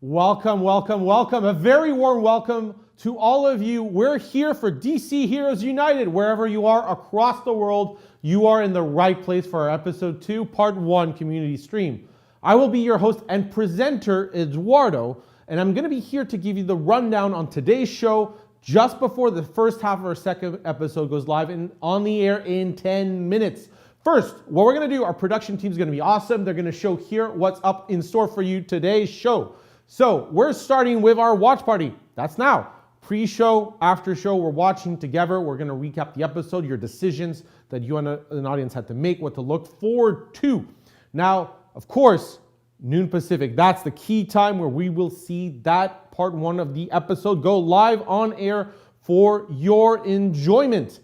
Welcome, welcome, welcome. A very warm welcome to all of you. We're here for DC Heroes United. Wherever you are across the world, you are in the right place for our episode 2, part 1 community stream. I will be your host and presenter, Eduardo, and I'm going to be here to give you the rundown on today's show just before the first half of our second episode goes live and on the air in 10 minutes. First, what we're going to do, our production team is going to be awesome. They're going to show here what's up in store for you today's show. So we're starting with our watch party. That's now. Pre-show, after show, we're watching together. We're going to recap the episode, your decisions that you and an audience had to make, what to look forward to. Now, of course, noon Pacific. That's the key time where we will see that part 1 of the episode go live on air for your enjoyment.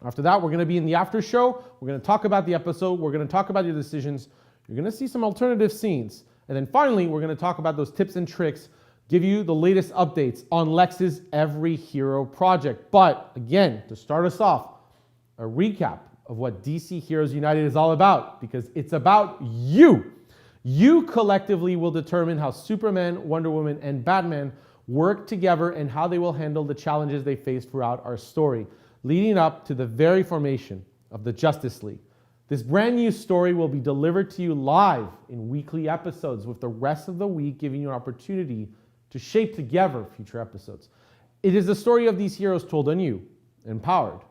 After that, we're going to be in the after show. We're going to talk about the episode. We're going to talk about your decisions. You're going to see some alternative scenes. And then finally, we're going to talk about those tips and tricks, give you the latest updates on Lex's EveryHero project. But again, to start us off, a recap of what DC Heroes United is all about, because it's about you. You collectively will determine how Superman, Wonder Woman, and Batman work together and how they will handle the challenges they face throughout our story, leading up to the very formation of the Justice League. This brand new story will be delivered to you live in weekly episodes, with the rest of the week giving you an opportunity to shape together future episodes. It is the story of these heroes told on you, empowered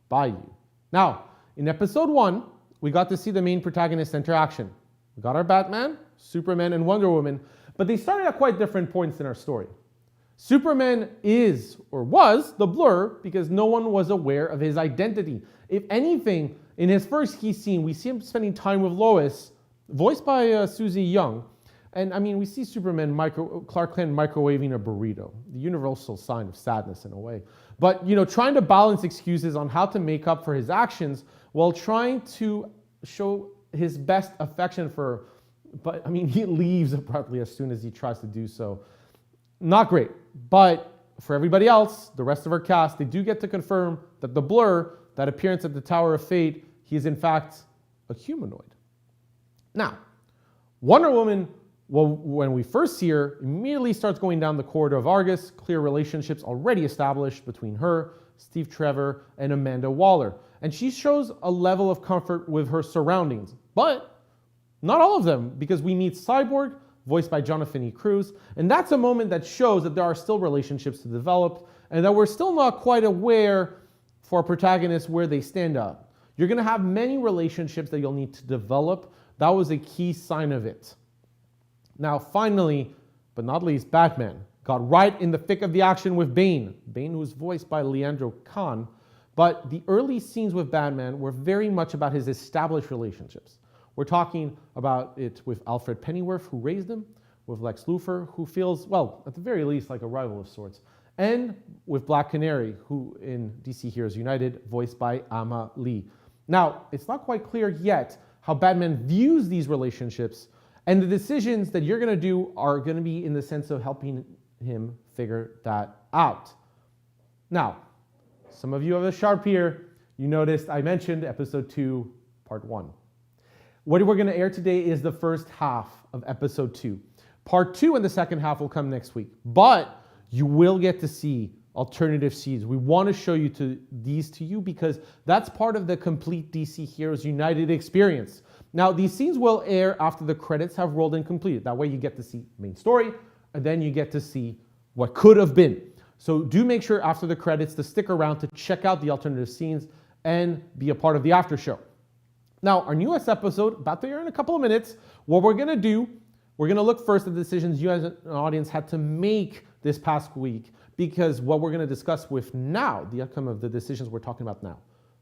by you. Now, in episode 1, we got to see the main protagonists enter action. We got our Batman, Superman, and Wonder Woman, but they started at quite different points in our story. Superman is, or was, the Blur because no one was aware of his identity. If anything, in his first key scene, we see him spending time with Lois, voiced by Susie Young. And I mean, we see Superman, Clark Kent microwaving a burrito, the universal sign of sadness in a way. But, you know, trying to balance excuses on how to make up for his actions while trying to show his best affection for her. But, I mean, he leaves abruptly as soon as he tries to do so. Not great. But for everybody else, the rest of our cast, they do get to confirm that the Blur, that appearance at the Tower of Fate, he is in fact a humanoid. Now, Wonder Woman, well, when we first see her, immediately starts going down the corridor of Argus, clear relationships already established between her, Steve Trevor, and Amanda Waller. And she shows a level of comfort with her surroundings, but not all of them, because we meet Cyborg, voiced by Jonathan E. Cruz, and that's a moment that shows that there are still relationships to develop and that we're still not quite aware for protagonists where they stand up. You're going to have many relationships that you'll need to develop. That was a key sign of it. Now, finally, but not least, Batman got right in the thick of the action with Bane. Bane, who's voiced by Leandro Khan. But the early scenes with Batman were very much about his established relationships. We're talking about it with Alfred Pennyworth, who raised him, with Lex Luthor, who feels, well, at the very least, like a rival of sorts, and with Black Canary, who in DC Heroes United, voiced by Ama Lee. Now, it's not quite clear yet how Batman views these relationships, and the decisions that you're going to do are going to be in the sense of helping him figure that out. Now, some of you have a sharp ear. You noticed I mentioned episode 2, part 1. What we're going to air today is the first half of episode 2. Part 2 and the second half will come next week, but you will get to see alternative scenes. We want to show you these to you because that's part of the complete DC Heroes United experience. Now, these scenes will air after the credits have rolled and completed. That way you get to see main story, and then you get to see what could have been. So do make sure after the credits to stick around to check out the alternative scenes and be a part of the after show. Now, our newest episode, about to air in a couple of minutes, what we're going to do, we're going to look first at the decisions you as an audience had to make this past week, because what we're going to discuss with now, the outcome of the decisions we're talking about now,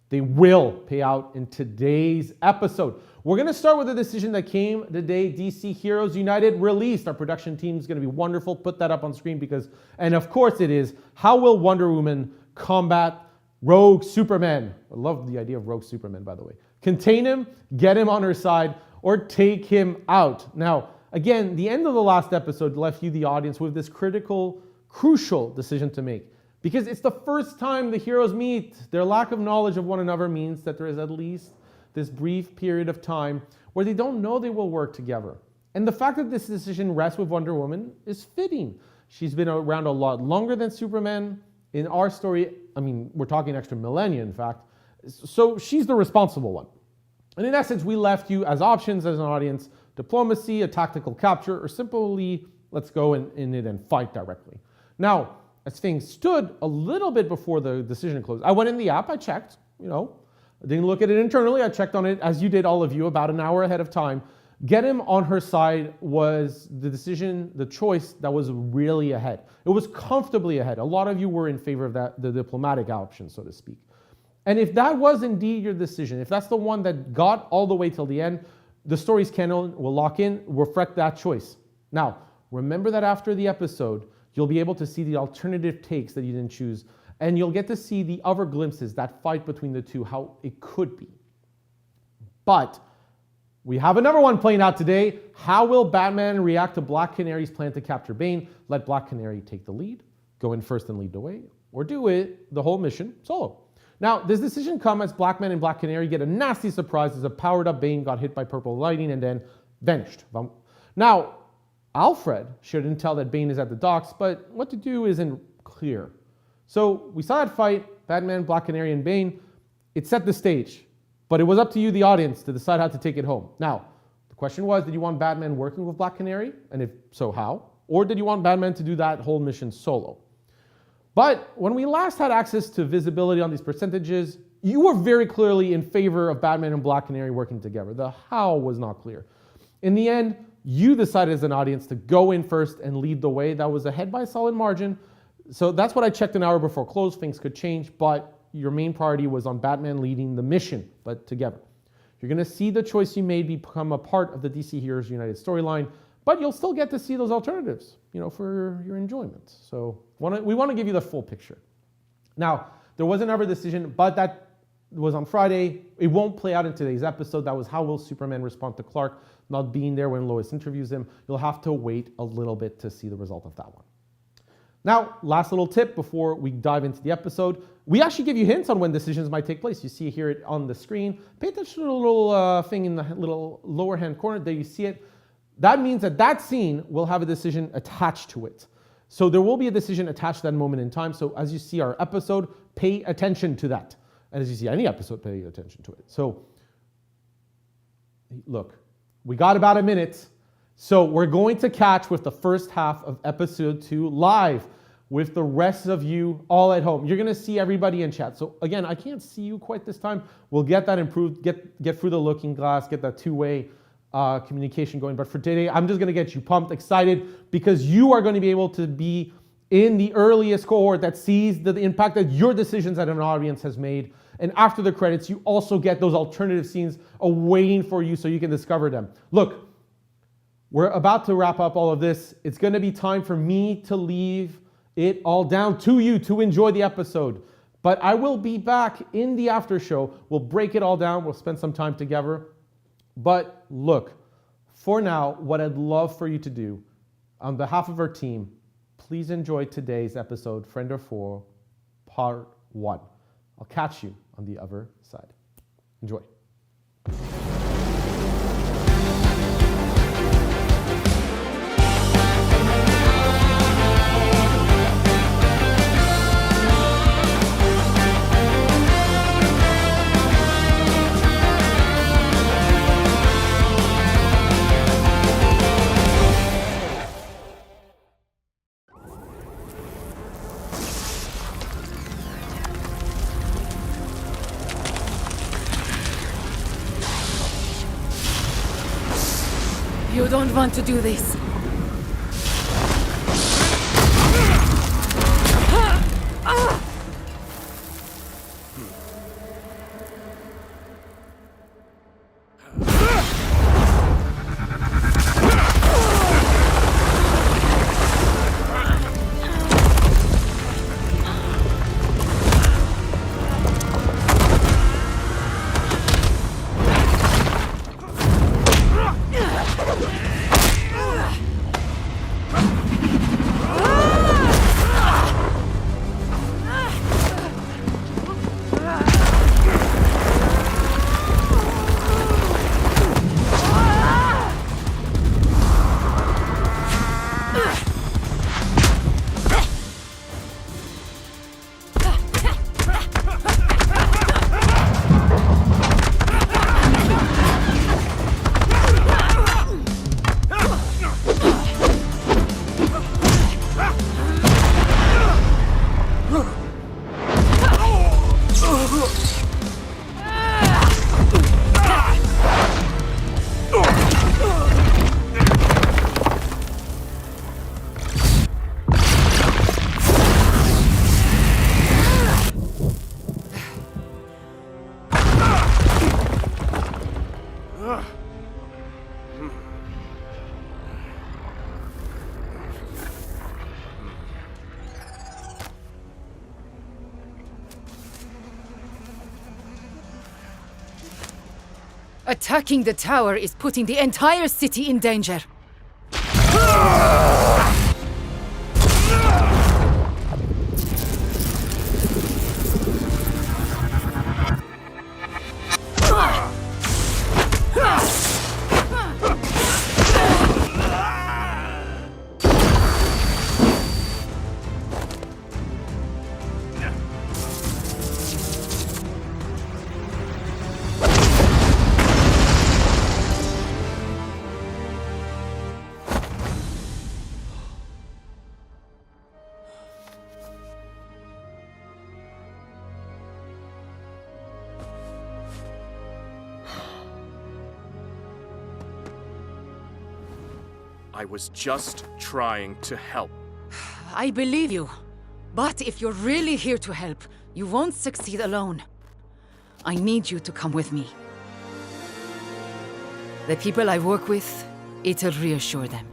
they will pay out in today's episode. We're going to start with a decision that came the day DC Heroes United released. Our production team is going to be wonderful. Put that up on screen because, and of course it is, how will Wonder Woman combat Rogue Superman? I love the idea of Rogue Superman, by the way. Contain him, get him on her side, or take him out. Now, again, the end of the last episode left you, the audience, with this crucial decision to make. Because it's the first time the heroes meet. Their lack of knowledge of one another means that there is at least this brief period of time where they don't know they will work together. And the fact that this decision rests with Wonder Woman is fitting. She's been around a lot longer than Superman. In our story, I mean, we're talking extra millennia, in fact. So she's the responsible one. And in essence, we left you as options as an audience: diplomacy, a tactical capture, or simply let's go in it and fight directly. Now, as things stood a little bit before the decision closed, I went in the app, I checked, I didn't look at it internally, I checked on it as you did, all of you, about an hour ahead of time. Get him on her side was the decision, the choice that was really ahead. It was comfortably ahead. A lot of you were in favor of that, the diplomatic option, so to speak. And if that was indeed your decision, if that's the one that got all the way till the end, the story's canon will lock in, reflect that choice. Now, remember that after the episode, you'll be able to see the alternative takes that you didn't choose, and you'll get to see the other glimpses, that fight between the two, how it could be. But we have another one playing out today. How will Batman react to Black Canary's plan to capture Bane? Let Black Canary take the lead, go in first and lead the way, or do it, the whole mission, solo? Now, this decision comes as Blackman and Black Canary get a nasty surprise as a powered-up Bane got hit by purple lightning and then vanished. Now, Alfred shared intel that Bane is at the docks, but what to do isn't clear. So we saw that fight, Batman, Black Canary, and Bane. It set the stage. But it was up to you, the audience, to decide how to take it home. Now, the question was, did you want Batman working with Black Canary? And if so, how? Or did you want Batman to do that whole mission solo? But when we last had access to visibility on these percentages, you were very clearly in favor of Batman and Black Canary working together. The how was not clear. In the end, you decided as an audience to go in first and lead the way. That was ahead by a solid margin. So that's what I checked an hour before close. Things could change, but your main priority was on Batman leading the mission, but together. You're going to see the choice you made become a part of the DC Heroes United storyline, but you'll still get to see those alternatives, for your enjoyment. So we want to give you the full picture. Now, there was another decision, but that was on Friday. It won't play out in today's episode. That was how will Superman respond to Clark not being there when Lois interviews him. You'll have to wait a little bit to see the result of that one. Now, last little tip before we dive into the episode. We actually give you hints on when decisions might take place. You see here on the screen. Pay attention to the little thing in the little lower hand corner. There you see it. That means that scene will have a decision attached to it. So there will be a decision attached to that moment in time. So as you see our episode, pay attention to that. And as you see any episode, pay attention to it. So look, we got about a minute. So we're going to catch with the first half of episode 2 live with the rest of you all at home. You're going to see everybody in chat. So again, I can't see you quite this time. We'll get that improved, get through the looking glass, get that two-way communication going. But for today, I'm just going to get you pumped, excited, because you are going to be able to be in the earliest cohort that sees the impact that your decisions as an audience has made. And after the credits, you also get those alternative scenes awaiting for you so you can discover them. Look, we're about to wrap up all of this. It's going to be time for me to leave it all down to you to enjoy the episode. But I will be back in the after show. We'll break it all down. We'll spend some time together. But look, for now, what I'd love for you to do, on behalf of our team, please enjoy today's episode, Friend or Foe, Part 1. I'll catch you on the other side. Enjoy. You don't want to do this. Attacking the tower is putting the entire city in danger. I was just trying to help. I believe you. But if you're really here to help, you won't succeed alone. I need you to come with me. The people I work with, it'll reassure them.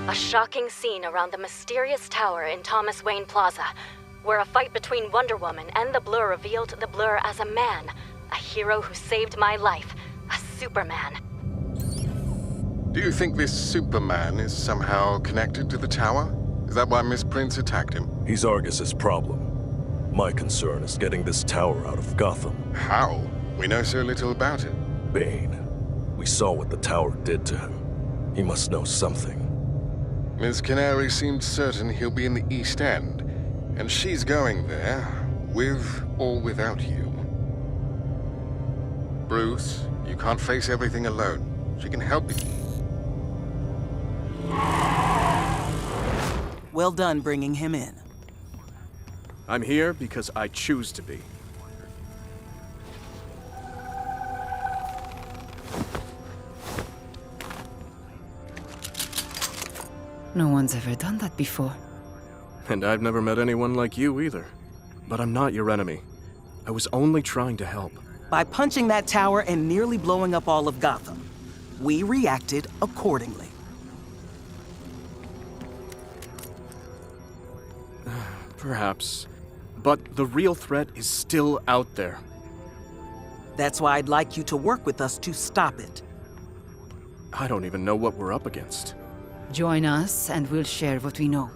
A shocking scene around the mysterious tower in Thomas Wayne Plaza, where a fight between Wonder Woman and the Blur revealed the Blur as a man, a hero who saved my life, a Superman. Do you think this Superman is somehow connected to the tower? Is that why Miss Prince attacked him? He's Argus's problem. My concern is getting this tower out of Gotham. How? We know so little about it. Bane. We saw what the tower did to him. He must know something. Ms. Canary seemed certain he'll be in the East End, and she's going there, with or without you. Bruce, you can't face everything alone. She can help you. Well done bringing him in. I'm here because I choose to be. No one's ever done that before. And I've never met anyone like you either. But I'm not your enemy. I was only trying to help. By punching that tower and nearly blowing up all of Gotham, we reacted accordingly. Perhaps. But the real threat is still out there. That's why I'd like you to work with us to stop it. I don't even know what we're up against. Join us and we'll share what we know.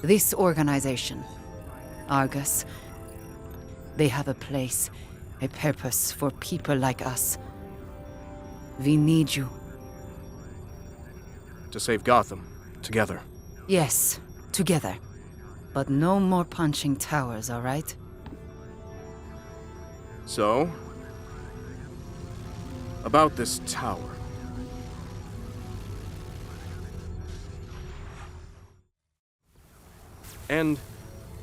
This organization, Argus, they have a place, a purpose for people like us. We need you. To save Gotham, together. Yes, together. But no more punching towers, all right? So, about this tower. And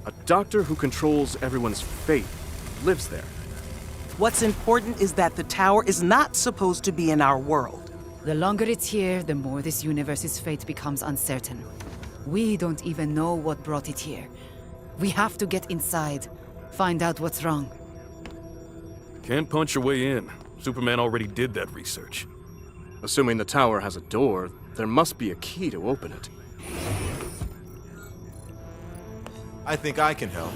a doctor who controls everyone's fate lives there. What's important is that the tower is not supposed to be in our world. The longer it's here, the more this universe's fate becomes uncertain. We don't even know what brought it here. We have to get inside, find out what's wrong. Can't punch your way in. Superman already did that research. Assuming the tower has a door, there must be a key to open it. I think I can help.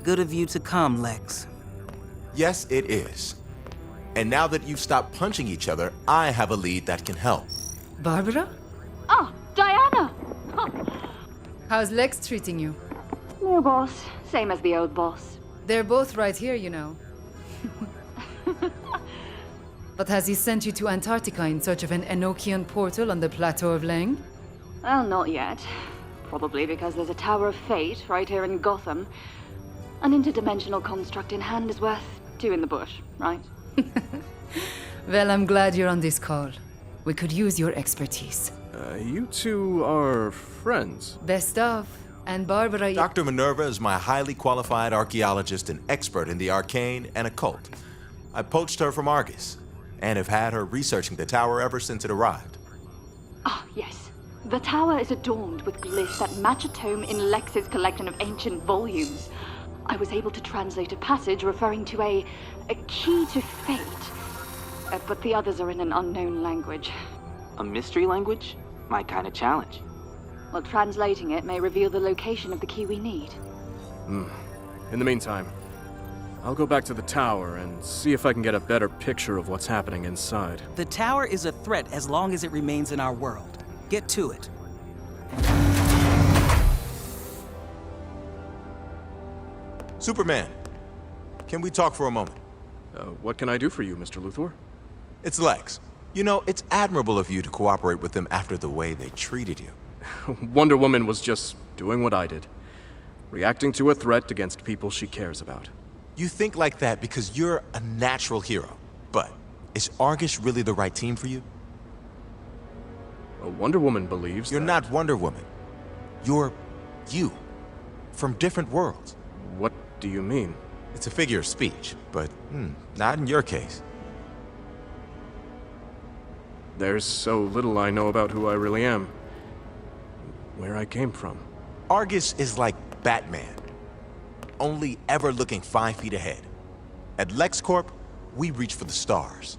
Good of you to come, Lex. Yes, it is. And now that you've stopped punching each other, I have a lead that can help. Barbara? Ah, Diana! How's Lex treating you? New boss, same as the old boss. They're both right here, you know. But has he sent you to Antarctica in search of an Enochian portal on the Plateau of Lang? Well, not yet. Probably because there's a Tower of Fate right here in Gotham. An interdimensional construct in hand is worth two in the bush, right? Well, I'm glad you're on this call. We could use your expertise. You two are friends. Best of. And Barbara... Dr. Minerva is my highly qualified archaeologist and expert in the arcane and occult. I poached her from Argus, and have had her researching the tower ever since it arrived. Ah, yes. The tower is adorned with glyphs that match a tome in Lex's collection of ancient volumes. I was able to translate a passage referring to a key to fate. But the others are in an unknown language. A mystery language? My kind of challenge. Well, translating it may reveal the location of the key we need. In the meantime, I'll go back to the tower and see if I can get a better picture of what's happening inside. The tower is a threat as long as it remains in our world. Get to it. Superman, can we talk for a moment? What can I do for you, Mr. Luthor? It's Lex. You know, it's admirable of you to cooperate with them after the way they treated you. Wonder Woman was just doing what I did. Reacting to a threat against people she cares about. You think like that because you're a natural hero. But is Argus really the right team for you? Wonder Woman believes You're that... not Wonder Woman. You're you. From different worlds. What do you mean? It's a figure of speech, but not in your case. There's so little I know about who I really am. Where I came from. Argus is like Batman. Only ever looking 5 feet ahead. At LexCorp, we reach for the stars.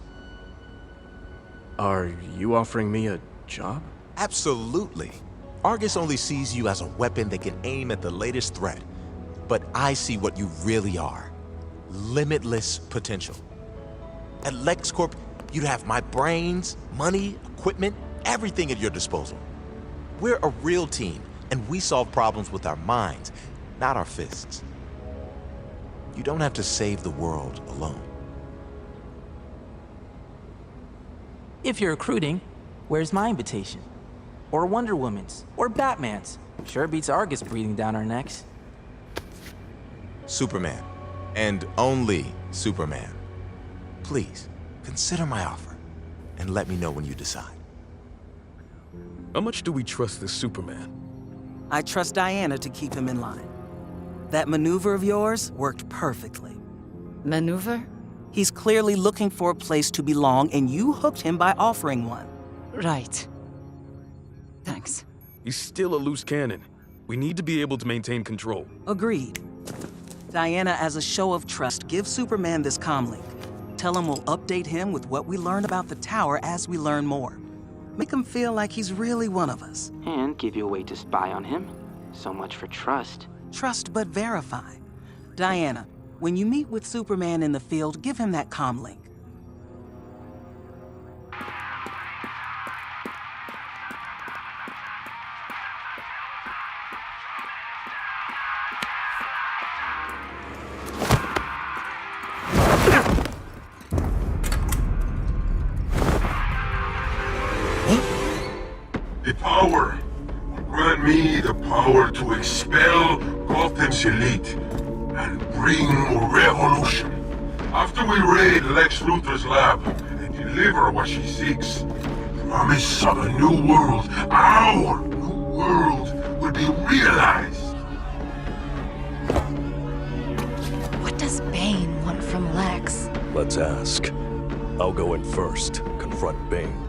Are you offering me a job? Absolutely. Argus only sees you as a weapon that can aim at the latest threat. But I see what you really are. Limitless potential. At LexCorp, you'd have my brains, money, equipment, everything at your disposal. We're a real team, and we solve problems with our minds, not our fists. You don't have to save the world alone. If you're recruiting, where's my invitation? Or Wonder Woman's? Or Batman's? Sure beats Argus breathing down our necks. Superman, and only Superman. Please, consider my offer, and let me know when you decide. How much do we trust this Superman? I trust Diana to keep him in line. That maneuver of yours worked perfectly. Maneuver? He's clearly looking for a place to belong, and you hooked him by offering one. Right. Thanks. He's still a loose cannon. We need to be able to maintain control. Agreed. Diana, as a show of trust, give Superman this comlink. Tell him we'll update him with what we learn about the tower as we learn more. Make him feel like he's really one of us. And give you a way to spy on him. So much for trust. Trust but verify. Diana, when you meet with Superman in the field, give him that comlink. The power will grant me the power to expel Gotham's elite and bring revolution. After we raid Lex Luthor's lab and deliver what she seeks, the promise of a new world, our new world, will be realized. What does Bane want from Lex? Let's ask. I'll go in first, confront Bane.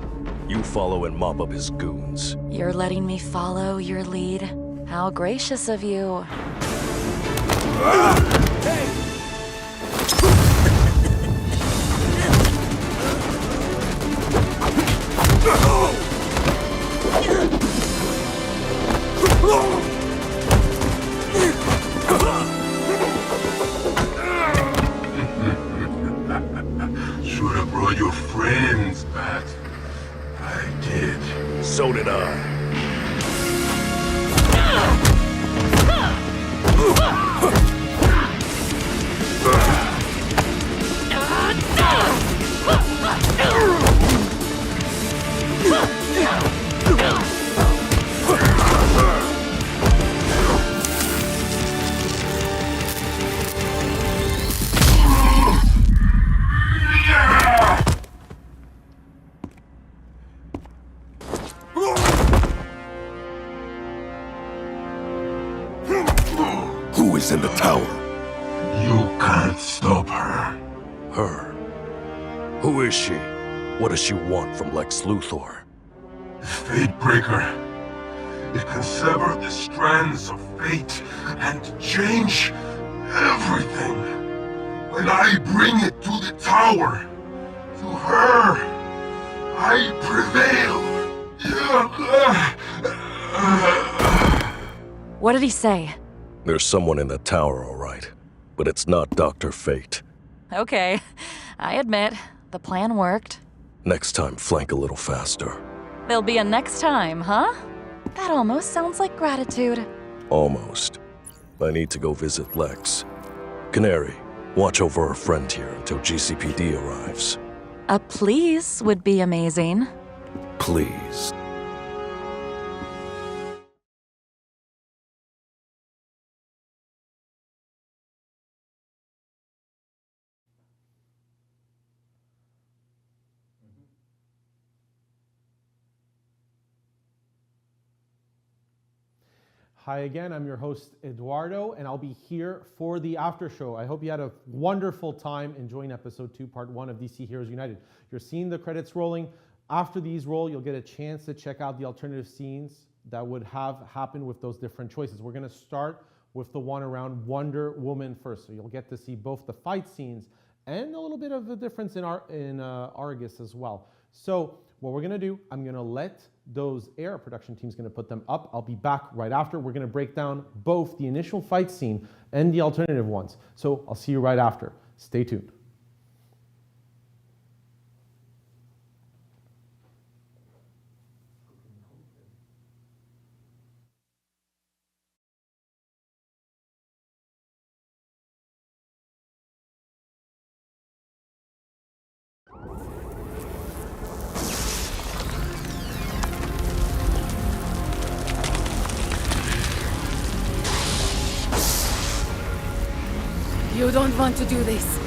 You follow and mop up his goons. You're letting me follow your lead? How gracious of you. Should have brought your friends back. I did. So did I. Who is in the tower? You can't stop her. Her? Who is she? What does she want from Lex Luthor? The Fate Breaker. It can sever the strands of fate and change everything. When I bring it to the tower, to her, I prevail. What did he say? There's someone in the tower, all right. but it's not Dr. Fate. Okay, I admit, the plan worked. Next time, flank a little faster. There'll be a next time, huh? That almost sounds like gratitude. Almost. I need to go visit Lex. Canary, watch over our friend here until GCPD arrives. A please would be amazing. Please. Hi again, I'm your host Eduardo, and I'll be here for the after show. I hope you had a wonderful time enjoying episode 2, part 1 of DC Heroes United. You're seeing the credits rolling. After these roll, you'll get a chance to check out the alternative scenes that would have happened with those different choices. We're gonna start with the one around Wonder Woman first. So you'll get to see both the fight scenes and a little bit of a difference in Argus as well. So what we're gonna do, I'm gonna let those air production team's gonna put them up. I'll be back right after. We're gonna break down both the initial fight scene and the alternative ones. So I'll see you right after. Stay tuned. You don't want to do this.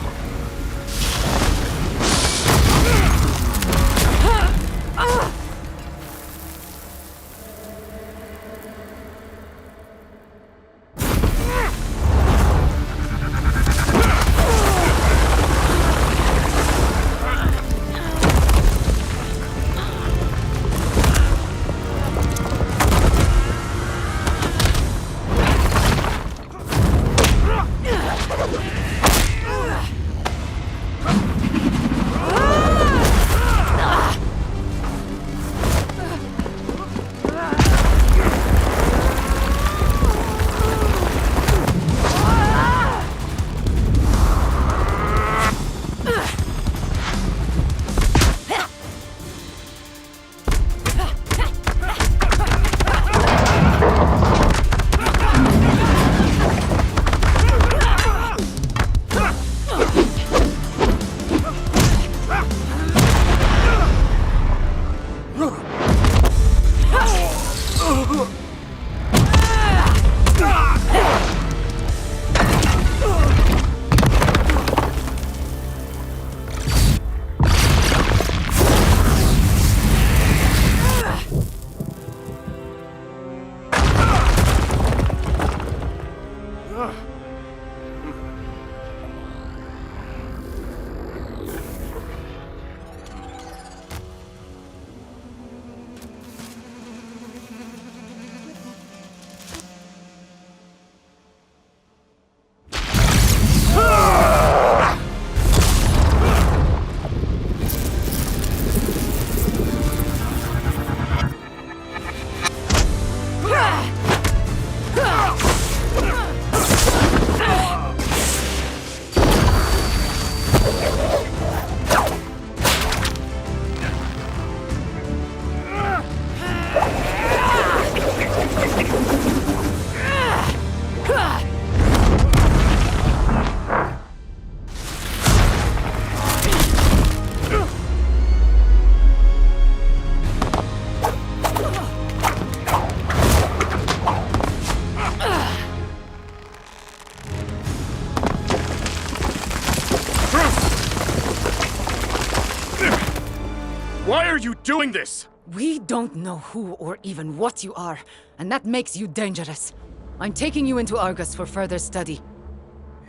Why are you doing this? We don't know who or even what you are, and that makes you dangerous. I'm taking you into Argus for further study.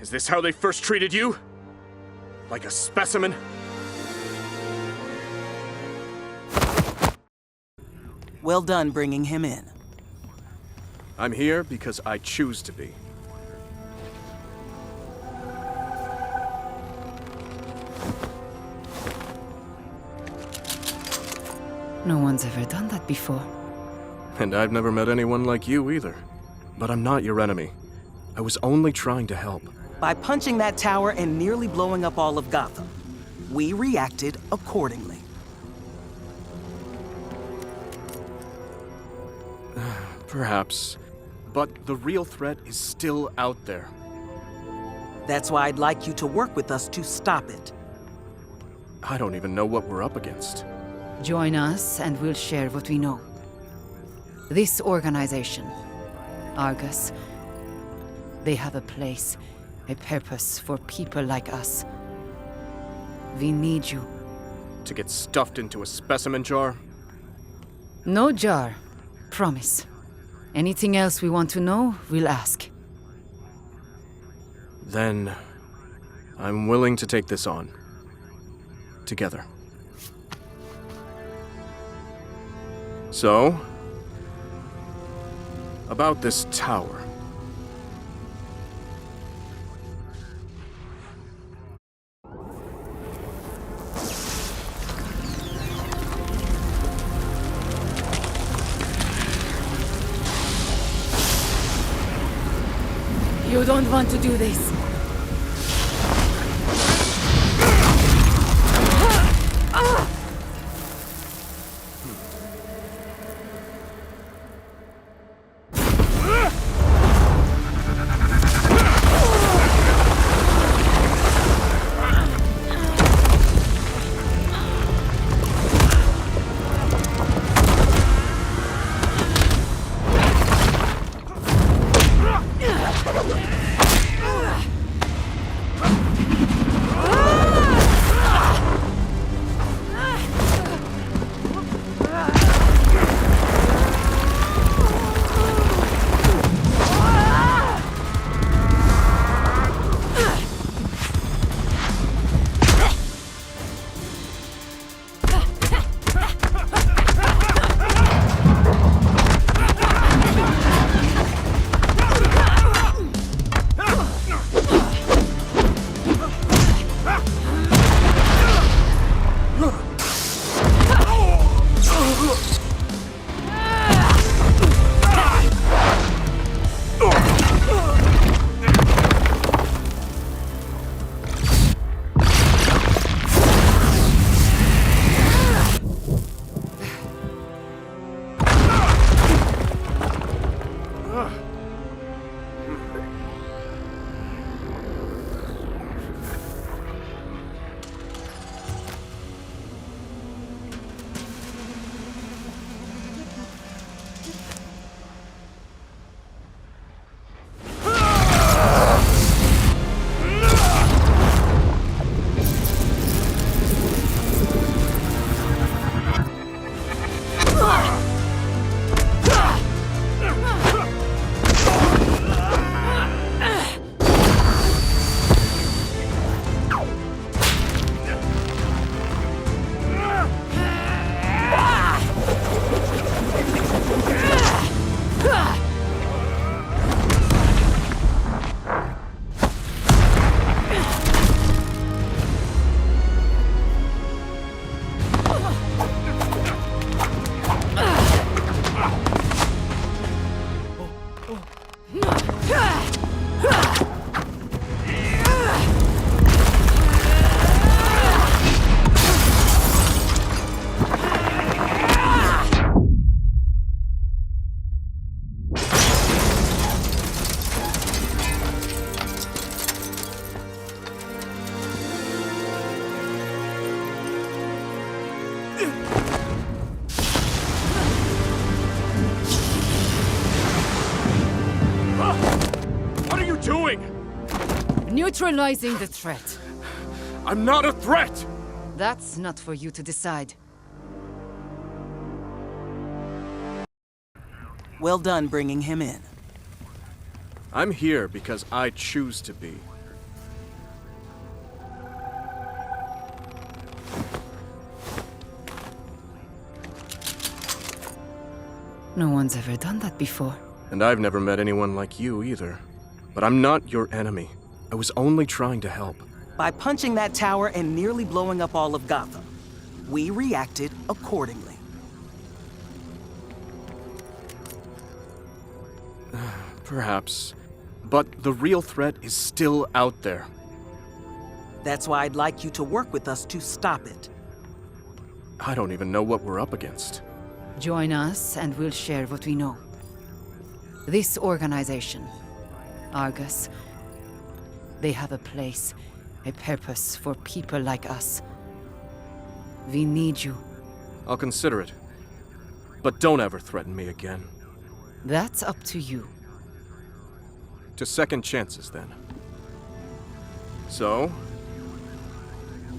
Is this how they first treated you? Like a specimen? Well done bringing him in. I'm here because I choose to be. No one's ever done that before. And I've never met anyone like you either. But I'm not your enemy. I was only trying to help. By punching that tower and nearly blowing up all of Gotham. We reacted accordingly. Perhaps. But the real threat is still out there. That's why I'd like you to work with us to stop it. I don't even know what we're up against. Join us and we'll share what we know. This organization, Argus, they have a place, a purpose for people like us. We need you. To get stuffed into a specimen jar? No jar. Promise. Anything else we want to know, we'll ask. Then, I'm willing to take this on. Together. So, about this tower. You don't want to do this. Neutralizing the threat. I'm not a threat! That's not for you to decide. Well done bringing him in. I'm here because I choose to be. No one's ever done that before. And I've never met anyone like you either. But I'm not your enemy. I was only trying to help. By punching that tower and nearly blowing up all of Gotham, we reacted accordingly. Perhaps. But the real threat is still out there. That's why I'd like you to work with us to stop it. I don't even know what we're up against. Join us and we'll share what we know. This organization, Argus, they have a place, a purpose for people like us. We need you. I'll consider it. But don't ever threaten me again. That's up to you. To second chances, then. So,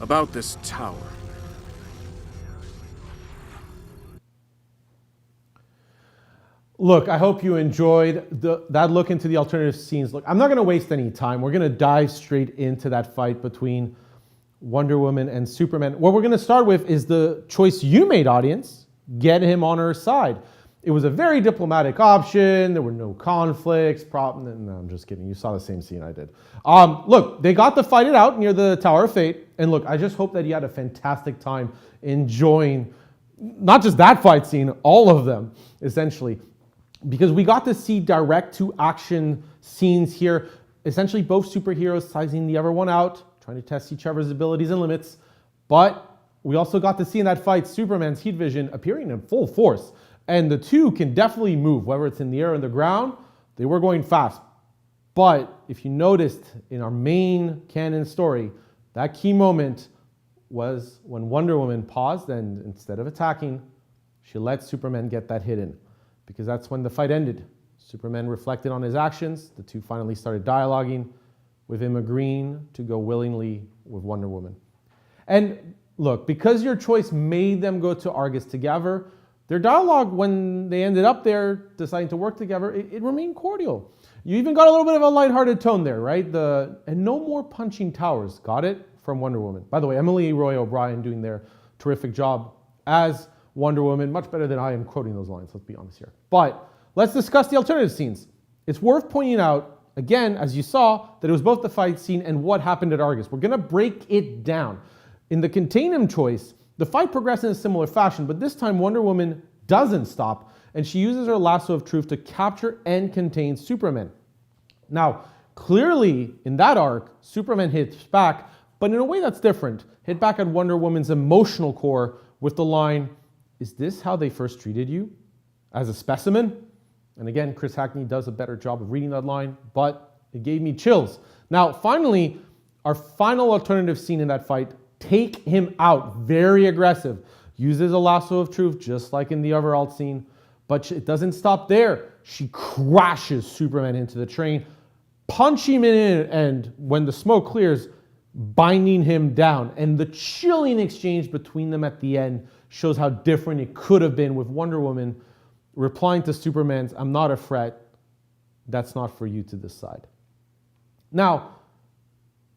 about this tower. Look, I hope you enjoyed that look into the alternative scenes. Look, I'm not going to waste any time. We're going to dive straight into that fight between Wonder Woman and Superman. What we're going to start with is the choice you made, audience. Get him on her side. It was a very diplomatic option. There were no conflicts. No, I'm just kidding. You saw the same scene I did. Look, they got to fight it out near the Tower of Fate. And look, I just hope that you had a fantastic time enjoying not just that fight scene, all of them, essentially. Because we got to see direct to action scenes here. Essentially both superheroes sizing the other one out, trying to test each other's abilities and limits. But we also got to see in that fight Superman's heat vision appearing in full force. And the two can definitely move, whether it's in the air or the ground. They were going fast. But if you noticed in our main canon story, that key moment was when Wonder Woman paused and instead of attacking, she let Superman get that hit in. Because that's when the fight ended. Superman reflected on his actions. The two finally started dialoguing, with him agreeing to go willingly with Wonder Woman. And look, because your choice made them go to Argus together, their dialogue when they ended up there deciding to work together, it remained cordial. You even got a little bit of a lighthearted tone there, right? And no more punching towers. Got it? From Wonder Woman. By the way, Emily Roy O'Brien doing their terrific job as Wonder Woman, much better than I am quoting those lines, let's be honest here. But let's discuss the alternative scenes. It's worth pointing out, again, as you saw, that it was both the fight scene and what happened at Argus. We're gonna break it down. In the Contain Him choice, the fight progressed in a similar fashion, but this time Wonder Woman doesn't stop, and she uses her lasso of truth to capture and contain Superman. Now, clearly in that arc, Superman hits back, but in a way that's different. Hit back at Wonder Woman's emotional core with the line, "Is this how they first treated you? As a specimen?" And again, Chris Hackney does a better job of reading that line, but it gave me chills. Now, finally, our final alternative scene in that fight, take him out, very aggressive. Uses a lasso of truth, just like in the other alt scene, but it doesn't stop there. She crashes Superman into the train, punch him in, and when the smoke clears, binding him down. And the chilling exchange between them at the end shows how different it could have been, with Wonder Woman replying to Superman's, "I'm not a threat. That's not for you to decide." Now,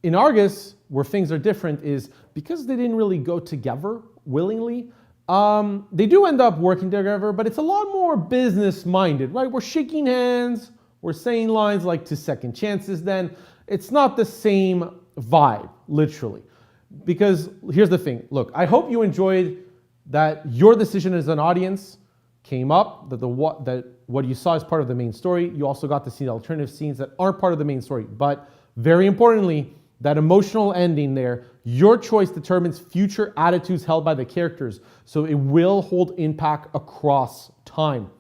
in Argus, where things are different, is because they didn't really go together willingly, they do end up working together, but it's a lot more business-minded, right? We're shaking hands, we're saying lines like "to second chances," then. It's not the same vibe, literally. Because here's the thing. Look, I hope you enjoyed that your decision as an audience came up, that what you saw is part of the main story. You also got to see the alternative scenes that aren't part of the main story. But very importantly, that emotional ending there, your choice determines future attitudes held by the characters. So it will hold impact across time.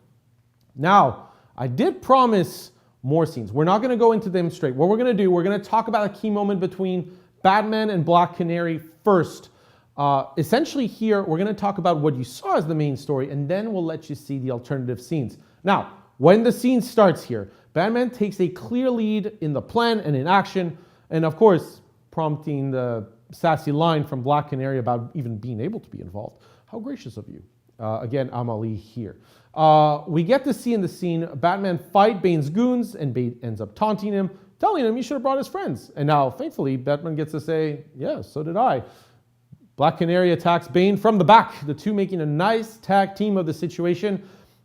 Now, I did promise more scenes. We're not going to go into them straight. What we're going to do, we're going to talk about a key moment between Batman and Black Canary first. Essentially here, we're going to talk about what you saw as the main story, and then we'll let you see the alternative scenes. Now, when the scene starts here, Batman takes a clear lead in the plan and in action, and of course, prompting the sassy line from Black Canary about even being able to be involved. How gracious of you. Again, I'm Ali here. We get to see in the scene Batman fight Bane's goons, and Bane ends up taunting him, telling him he should have brought his friends. And now, thankfully, Batman gets to say, yeah, so did I. Black Canary attacks Bane from the back, the two making a nice tag team of the situation.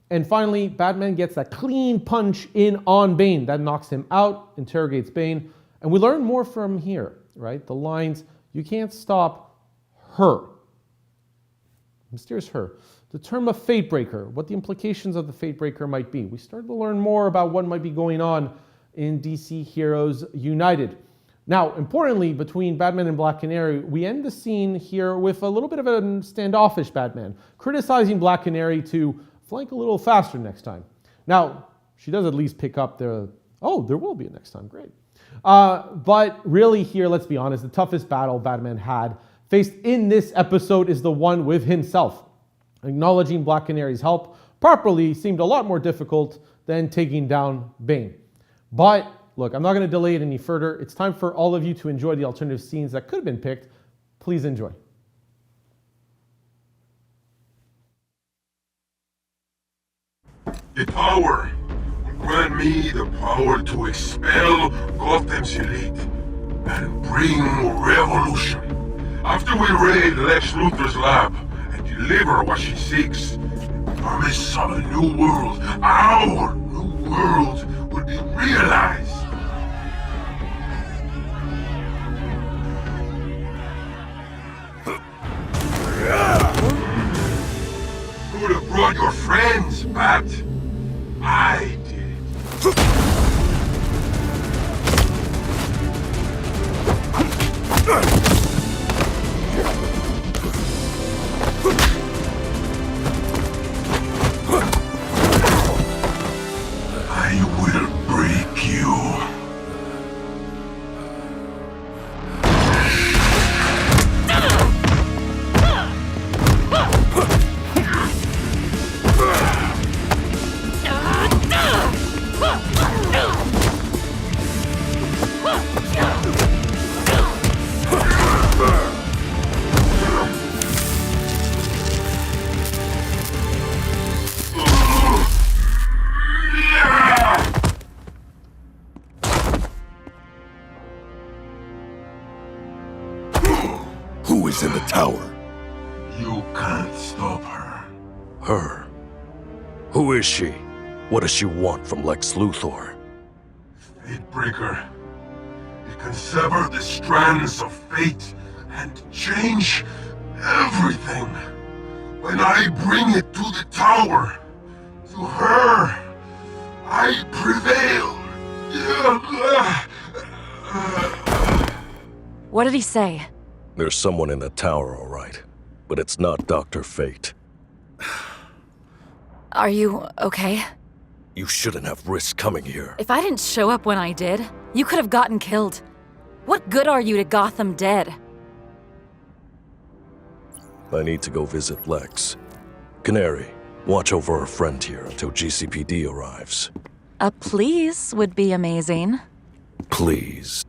And finally, Batman gets a clean punch in on Bane. That knocks him out, interrogates Bane. And we learn more from here, right? The lines, "You can't stop her." Mysterious her. The term of Fatebreaker, what the implications of the Fatebreaker might be. We started to learn more about what might be going on in DC Heroes United. Now, importantly, between Batman and Black Canary, we end the scene here with a little bit of a standoffish Batman, criticizing Black Canary to flank a little faster next time. Now, she does at least pick up the, oh, there will be a next time, great. But really here, let's be honest, the toughest battle Batman had faced in this episode is the one with himself. Acknowledging Black Canary's help properly seemed a lot more difficult than taking down Bane. But look, I'm not going to delay it any further. It's time for all of you to enjoy the alternative scenes that could have been picked. Please enjoy. The tower will grant me the power to expel Gotham's elite and bring revolution. After we raid Lex Luthor's lab and deliver what she seeks, the promise of a new world, our new world, will be realized. Who would have brought your friends, Bat? I did. I will break you. Who is in the tower? You can't stop her. Her? Who is she? What does she want from Lex Luthor? Fatebreaker. It can sever the strands of fate and change everything. When I bring it to the tower, to her, I prevail. What did he say? There's someone in the tower, all right. But it's not Dr. Fate. Are you okay? You shouldn't have risked coming here. If I didn't show up when I did, you could have gotten killed. What good are you to Gotham dead? I need to go visit Lex. Canary, watch over our friend here until GCPD arrives. A please would be amazing. Please.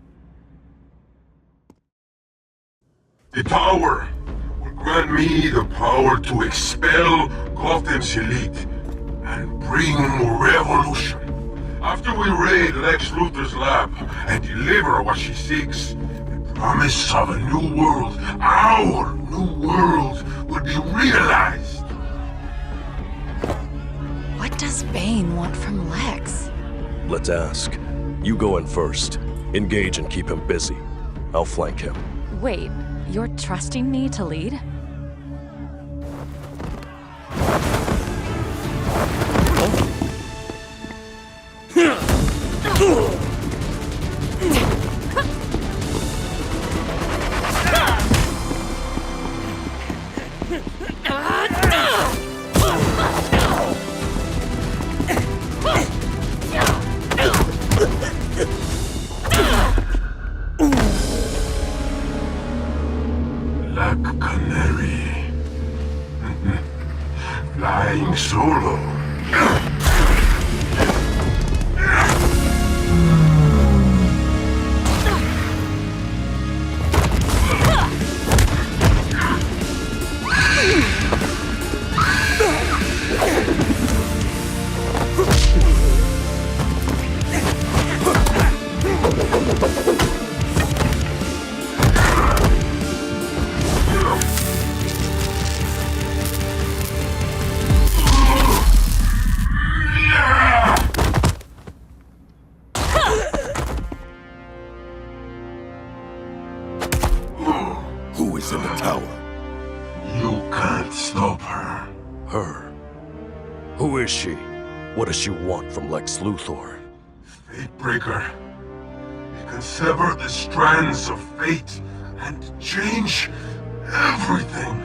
The tower will grant me the power to expel Gotham's elite and bring revolution. After we raid Lex Luthor's lab and deliver what she seeks, the promise of a new world, our new world, will be realized. What does Bane want from Lex? Let's ask. You go in first. Engage and keep him busy. I'll flank him. Wait, you're trusting me to lead? Black Canary. Flying solo. Who is in the tower? You can't stop her. Her? Who is she? What does she want from Lex Luthor? Fatebreaker. It can sever the strands of fate and change everything.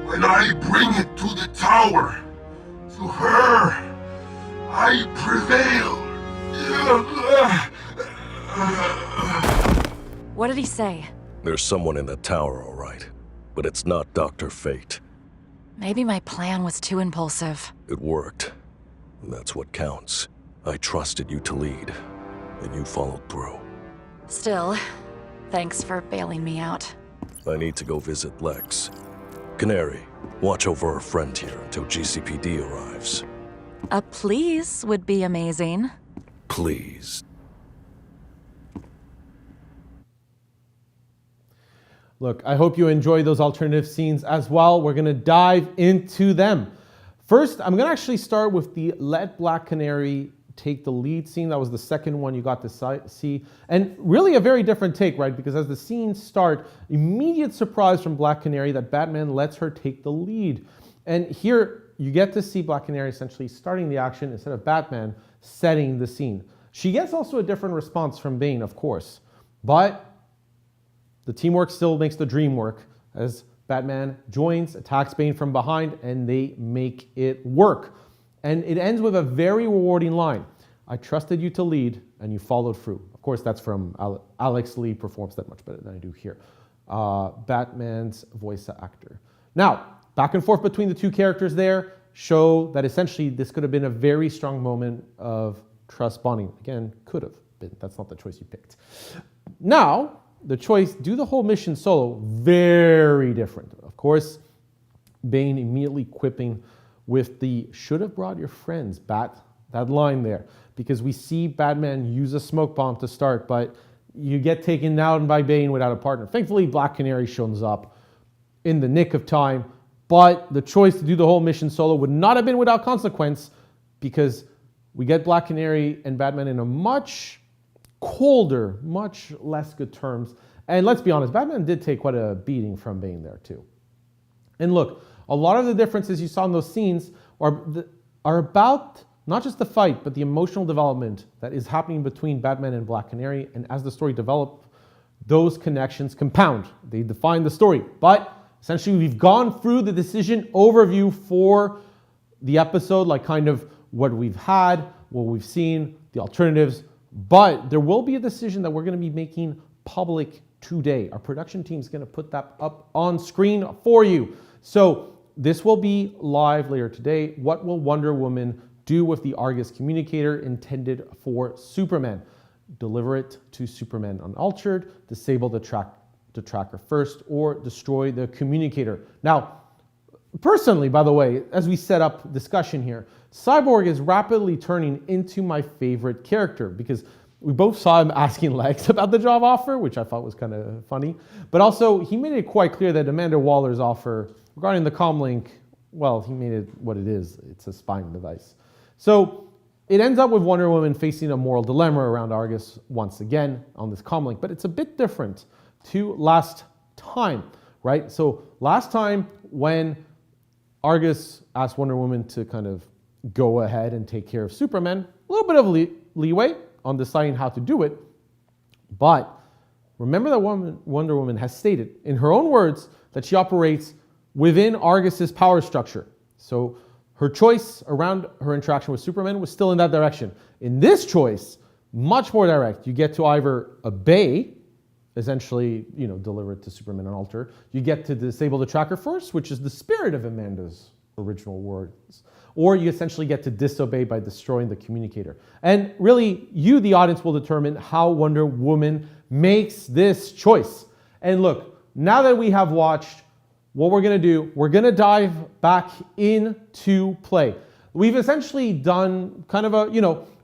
When I bring it to the tower, to her, I prevail. What did he say? There's someone in the tower, all right. But it's not Dr. Fate. Maybe my plan was too impulsive. It worked. That's what counts. I trusted you to lead, and you followed through. Still, thanks for bailing me out. I need to go visit Lex. Canary, watch over our friend here until GCPD arrives. A please would be amazing. Please. Look, I hope you enjoy those alternative scenes as well. We're gonna dive into them. First, I'm gonna actually start with the Let Black Canary take the lead scene. That was the second one you got to see. And really a very different take, right? Because as the scenes start, immediate surprise from Black Canary that Batman lets her take the lead. And here you get to see Black Canary essentially starting the action instead of Batman setting the scene. She gets also a different response from Bane, of course. But the teamwork still makes the dream work as Batman joins, attacks Bane from behind, and they make it work. And it ends with a very rewarding line. I trusted you to lead, and you followed through. Of course, that's from Alex Lee, performs that much better than I do here. Batman's voice actor. Now, back and forth between the two characters there show that essentially this could have been a very strong moment of trust bonding. Again, could have been. That's not the choice you picked. Now, the choice, do the whole mission solo, very different. Of course, Bane immediately quipping with the should have brought your friends, Bat, that line there. Because we see Batman use a smoke bomb to start, but you get taken down by Bane without a partner. Thankfully, Black Canary shows up in the nick of time, but the choice to do the whole mission solo would not have been without consequence because we get Black Canary and Batman in a much colder, much less good terms. And let's be honest, Batman did take quite a beating from Bane there too. And look, a lot of the differences you saw in those scenes are about not just the fight, but the emotional development that is happening between Batman and Black Canary. And as the story develops, those connections compound. They define the story. But essentially, we've gone through the decision overview for the episode, like kind of what we've had, what we've seen, the alternatives. But there will be a decision that we're going to be making public today. Our production team is going to put that up on screen for you. So this will be live later today. What will Wonder Woman do with the Argus communicator intended for Superman? Deliver it to Superman unaltered, disable the tracker first, or destroy the communicator. Now, personally, by the way, as we set up discussion here, Cyborg is rapidly turning into my favorite character because we both saw him asking Lex about the job offer, which I thought was kind of funny. But also, he made it quite clear that Amanda Waller's offer regarding the comlink, well, he made it what it is. It's a spying device. So it ends up with Wonder Woman facing a moral dilemma around Argus once again on this comlink, but it's a bit different to last time, right? So last time when Argus asked Wonder Woman to kind of go ahead and take care of Superman, a little bit of leeway on deciding how to do it. But remember that Wonder Woman has stated in her own words that she operates within Argus's power structure. So her choice around her interaction with Superman was still in that direction. In this choice, much more direct. You get to either obey, essentially, deliver it to Superman and alter. You get to disable the tracker first, which is the spirit of Amanda's original words. Or you essentially get to disobey by destroying the communicator. And really, you, the audience, will determine how Wonder Woman makes this choice. And look, now that we have watched, what we're going to do, we're going to dive back into play. We've essentially done kind of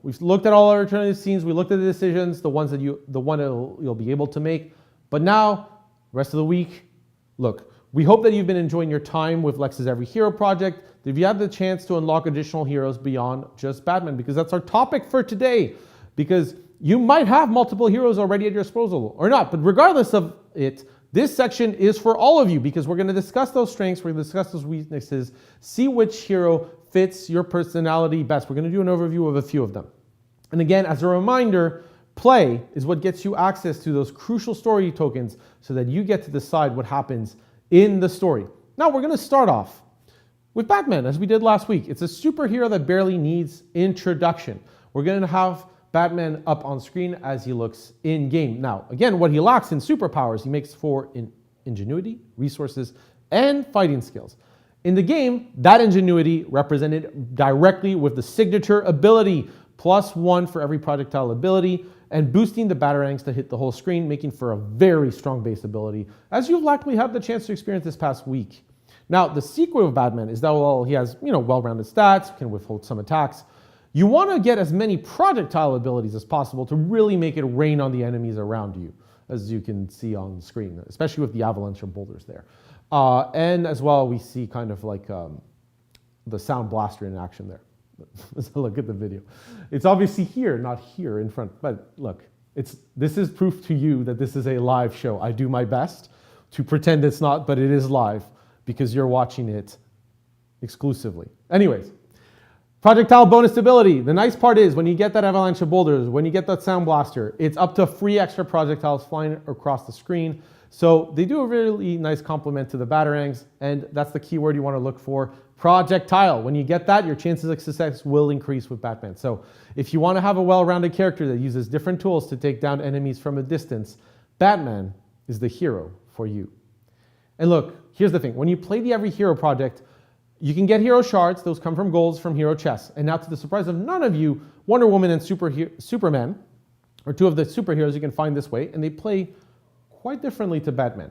we've looked at all our alternative scenes, we looked at the decisions, the one you'll be able to make. But now, rest of the week, look, we hope that you've been enjoying your time with Lex's EveryHero project. If you have the chance to unlock additional heroes beyond just Batman, because that's our topic for today. Because you might have multiple heroes already at your disposal or not, but regardless of it, this section is for all of you because we're going to discuss those strengths, we're going to discuss those weaknesses, see which hero fits your personality best. We're going to do an overview of a few of them. And again, as a reminder, play is what gets you access to those crucial story tokens so that you get to decide what happens in the story. Now we're going to start off with Batman, as we did last week. It's a superhero that barely needs introduction. We're going to have Batman up on screen as he looks in game. Now, again, what he lacks in superpowers, he makes for in ingenuity, resources, and fighting skills. In the game, that ingenuity represented directly with the signature ability, +1 for every projectile ability, and boosting the batarangs to hit the whole screen, making for a very strong base ability, as you've likely had the chance to experience this past week. Now, the secret of Batman is that while he has, well-rounded stats, can withhold some attacks, you want to get as many projectile abilities as possible to really make it rain on the enemies around you, as you can see on the screen, especially with the avalanche of boulders there. And as well, we see kind of like the sound blaster in action there. Let's look at the video. It's obviously here, not here in front, but look, this is proof to you that this is a live show. I do my best to pretend it's not, but it is live because you're watching it exclusively. Anyways, projectile bonus ability. The nice part is when you get that avalanche of boulders, when you get that sound blaster, it's up to 3 extra projectiles flying across the screen. So they do a really nice complement to the batarangs, and that's the keyword you want to look for, projectile. When you get that, your chances of success will increase with Batman. So if you want to have a well-rounded character that uses different tools to take down enemies from a distance, Batman is the hero for you. And look, here's the thing. When you play the EveryHero project, you can get hero shards. Those come from golds from hero chests. And now, to the surprise of none of you, Wonder Woman and Superman are 2 of the superheroes you can find this way, and they play quite differently to Batman.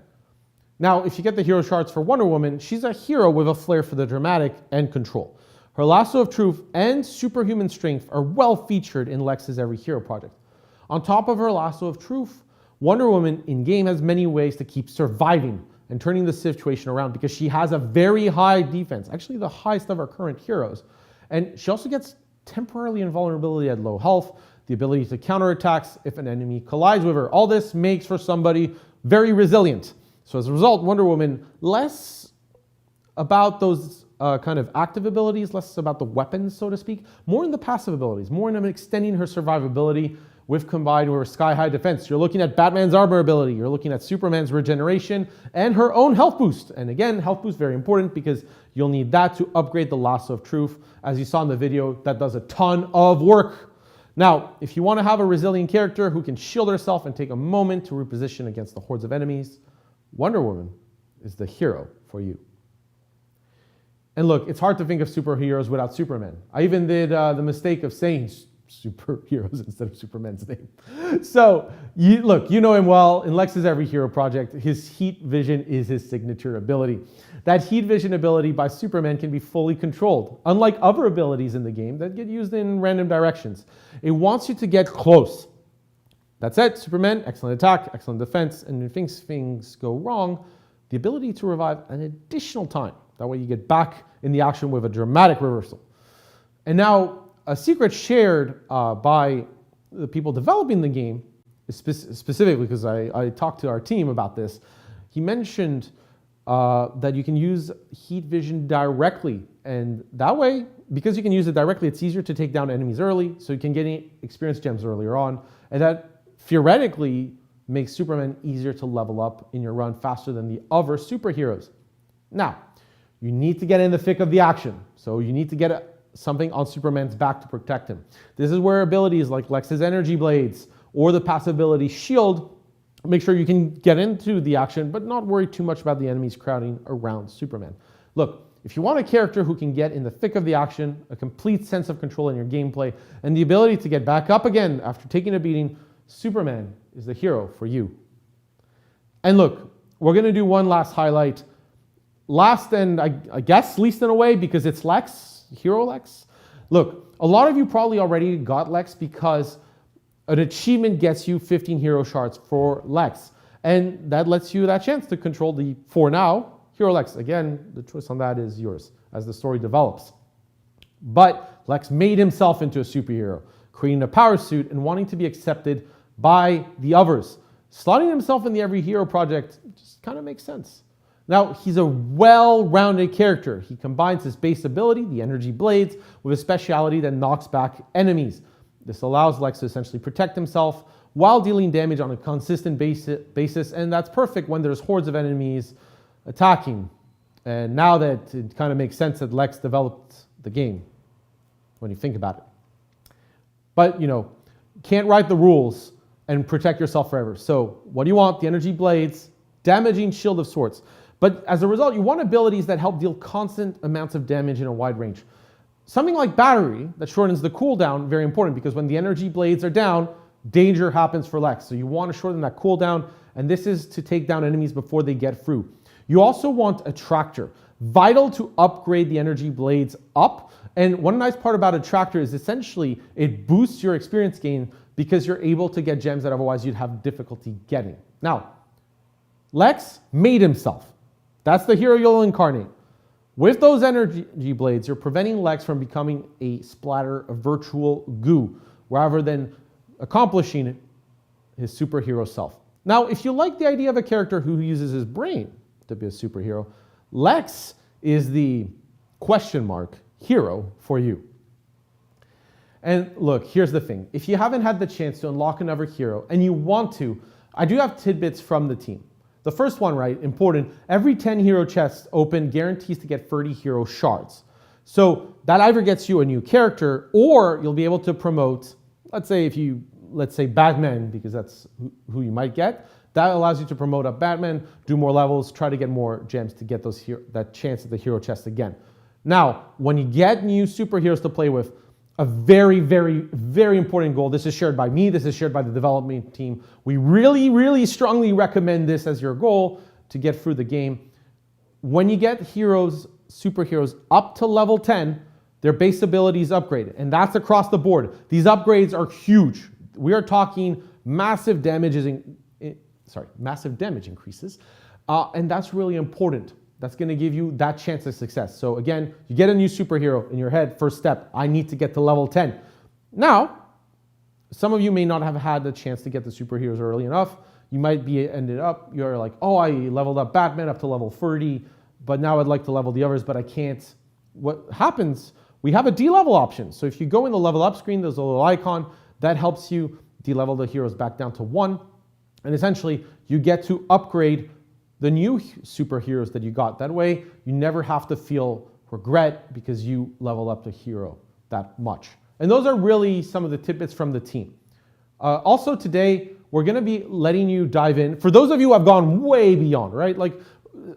Now, if you get the hero shards for Wonder Woman, she's a hero with a flair for the dramatic and control. Her lasso of truth and superhuman strength are well featured in Lex's EveryHero project. On top of her lasso of truth, Wonder Woman in-game has many ways to keep surviving and turning the situation around because she has a very high defense, actually the highest of our current heroes. And she also gets temporarily invulnerability at low health, the ability to counterattacks if an enemy collides with her. All this makes for somebody very resilient. So as a result, Wonder Woman, less about those kind of active abilities, less about the weapons, so to speak, more in the passive abilities, more in extending her survivability with combined with her sky-high defense. You're looking at Batman's armor ability, you're looking at Superman's regeneration, and her own health boost. And again, health boost very important because you'll need that to upgrade the lasso of truth. As you saw in the video, that does a ton of work. Now, if you want to have a resilient character who can shield herself and take a moment to reposition against the hordes of enemies, Wonder Woman is the hero for you. And look, it's hard to think of superheroes without Superman. I even did the mistake of saying superheroes instead of Superman's name. So, you know him well. In Lex's EveryHero project, his heat vision is his signature ability. That heat vision ability by Superman can be fully controlled, unlike other abilities in the game that get used in random directions. It wants you to get close. That's it, Superman, excellent attack, excellent defense, and if things go wrong, the ability to revive an additional time. That way you get back in the action with a dramatic reversal. And now, a secret shared by the people developing the game, specifically because I talked to our team about this, he mentioned that you can use heat vision directly. And that way, because you can use it directly, it's easier to take down enemies early, so you can get experience gems earlier on. And that theoretically makes Superman easier to level up in your run faster than the other superheroes. Now, you need to get in the thick of the action. So you need to get something on Superman's back to protect him. This is where abilities like Lex's energy blades or the passive ability shield make sure you can get into the action, but not worry too much about the enemies crowding around Superman. Look, if you want a character who can get in the thick of the action, a complete sense of control in your gameplay, and the ability to get back up again after taking a beating, Superman is the hero for you. And look, we're going to do one last highlight. Last and I guess least in a way because it's Lex, Hero Lex. Look, a lot of you probably already got Lex because an achievement gets you 15 hero shards for Lex. And that lets you that chance to control the, for now, Hero Lex. Again, the choice on that is yours as the story develops. But Lex made himself into a superhero, creating a power suit and wanting to be accepted by the others. Slotting himself in the EveryHero project just kind of makes sense. Now, he's a well-rounded character. He combines his base ability, the energy blades, with a speciality that knocks back enemies. This allows Lex to essentially protect himself while dealing damage on a consistent basis, and that's perfect when there's hordes of enemies attacking. And now that it kind of makes sense that Lex developed the game, when you think about it. But, can't write the rules and protect yourself forever. So what do you want? The energy blades, damaging shield of sorts. But as a result, you want abilities that help deal constant amounts of damage in a wide range. Something like battery that shortens the cooldown, very important, because when the energy blades are down, danger happens for Lex. So you want to shorten that cooldown, and this is to take down enemies before they get through. You also want Attractor, vital to upgrade the energy blades up. And one nice part about Attractor is essentially it boosts your experience gain because you're able to get gems that otherwise you'd have difficulty getting. Now, Lex made himself. That's the hero you'll incarnate. With those energy blades, you're preventing Lex from becoming a splatter of virtual goo rather than accomplishing his superhero self. Now, if you like the idea of a character who uses his brain to be a superhero, Lex is the question mark hero for you. And look, here's the thing. If you haven't had the chance to unlock another hero and you want to, I do have tidbits from the team. The first one, right, important, every 10 hero chests open guarantees to get 30 hero shards. So that either gets you a new character or you'll be able to promote, let's say Batman, because that's who you might get. That allows you to promote up Batman, do more levels, try to get more gems to get that chance at the hero chest again. Now, when you get new superheroes to play with, a very, very, very important goal. This is shared by me. This is shared by the development team. We really, really strongly recommend this as your goal to get through the game. When you get superheroes up to level 10, their base abilities upgraded, and that's across the board. These upgrades are huge. We are talking massive damage increases, and that's really important. That's going to give you that chance of success. So again, you get a new superhero in your head, first step, I need to get to level 10. Now, some of you may not have had the chance to get the superheroes early enough. You might be you're like, oh, I leveled up Batman up to level 30, but now I'd like to level the others, but I can't. What happens, we have a D-level option. So if you go in the level up screen, there's a little icon that helps you D-level the heroes back down to 1. And essentially, you get to upgrade the new superheroes that you got. That way, you never have to feel regret because you level up the hero that much. And those are really some of the tidbits from the team. Also today, we're gonna be letting you dive in. For those of you who have gone way beyond, right? Like,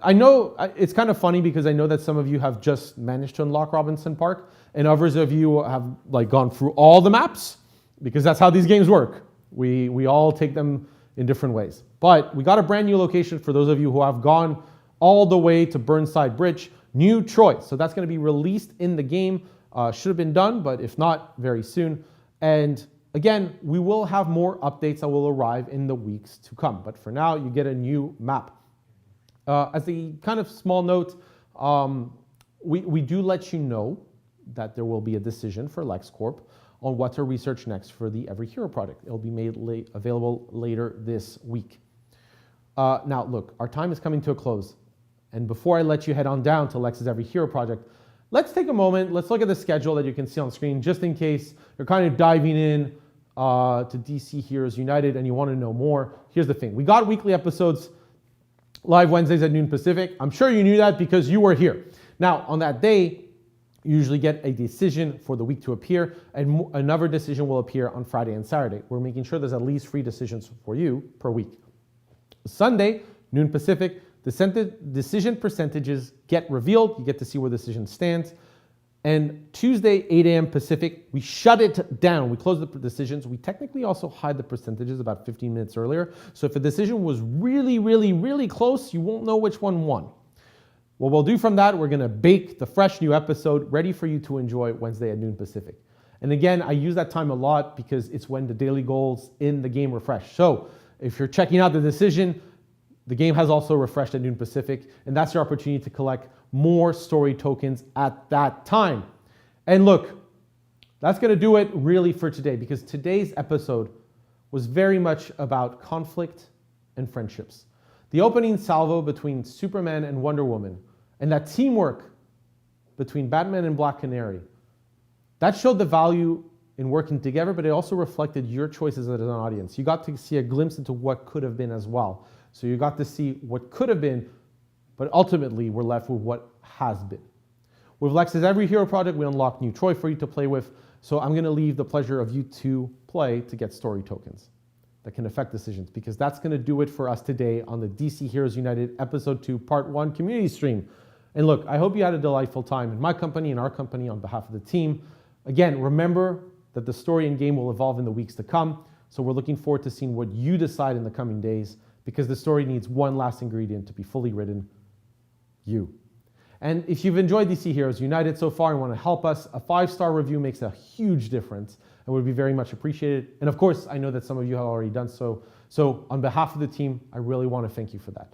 I know it's kind of funny because I know that some of you have just managed to unlock Robinson Park and others of you have gone through all the maps because that's how these games work. We all take them in different ways. But we got a brand new location for those of you who have gone all the way to Burnside Bridge, New Troy. So that's going to be released in the game. Should have been done, but if not, very soon. And again, we will have more updates that will arrive in the weeks to come. But for now, you get a new map. As a kind of small note, we do let you know that there will be a decision for LexCorp on what to research next for the EveryHero project. It'll be made available later this week. Now, look, our time is coming to a close. And before I let you head on down to Lex's EveryHero project, let's take a moment. Let's look at the schedule that you can see on screen, just in case you're kind of diving in to DC Heroes United and you want to know more. Here's the thing. We got weekly episodes live Wednesdays at noon Pacific. I'm sure you knew that because you were here. Now, on that day, you usually get a decision for the week to appear, and another decision will appear on Friday and Saturday. We're making sure there's at least 3 decisions for you per week. Sunday, noon Pacific, decision percentages get revealed. You get to see where the decision stands. And Tuesday, 8 a.m. Pacific, we shut it down. We close the decisions. We technically also hide the percentages about 15 minutes earlier. So if a decision was really, really, really close, you won't know which one won. What we'll do from that, we're going to bake the fresh new episode ready for you to enjoy Wednesday at noon Pacific. And again, I use that time a lot because it's when the daily goals in the game refresh. So if you're checking out the decision, the game has also refreshed at noon Pacific, and that's your opportunity to collect more story tokens at that time. And look, that's going to do it really for today, because today's episode was very much about conflict and friendships. The opening salvo between Superman and Wonder Woman, and that teamwork between Batman and Black Canary, that showed the value in working together, but it also reflected your choices as an audience. You got to see a glimpse into what could have been as well. So you got to see what could have been, but ultimately we're left with what has been. With Lex's EveryHero project, we unlock new Troy for you to play with. So I'm going to leave the pleasure of you to play to get story tokens that can affect decisions, because that's going to do it for us today on the DC Heroes United Episode 2 Part 1 community stream. And look, I hope you had a delightful time in my company and our company on behalf of the team. Again, remember that the story and game will evolve in the weeks to come. So we're looking forward to seeing what you decide in the coming days, because the story needs one last ingredient to be fully written: you. And if you've enjoyed DC Heroes United so far and want to help us, a 5-star review makes a huge difference and would be very much appreciated. And of course, I know that some of you have already done so. So on behalf of the team, I really want to thank you for that.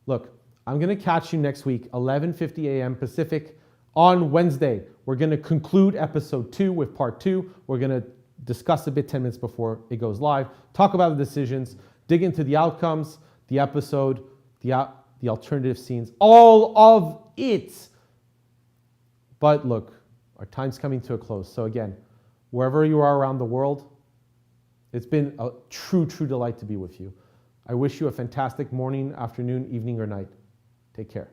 Look, I'm going to catch you next week, 11:50 a.m. Pacific on Wednesday. We're going to conclude episode 2 with part 2. We're going to discuss a bit 10 minutes before it goes live, talk about the decisions, dig into the outcomes, the episode, the alternative scenes, all of it. But look, our time's coming to a close. So again, wherever you are around the world, it's been a true delight to be with you. I wish you a fantastic morning, afternoon, evening, or night. Take care.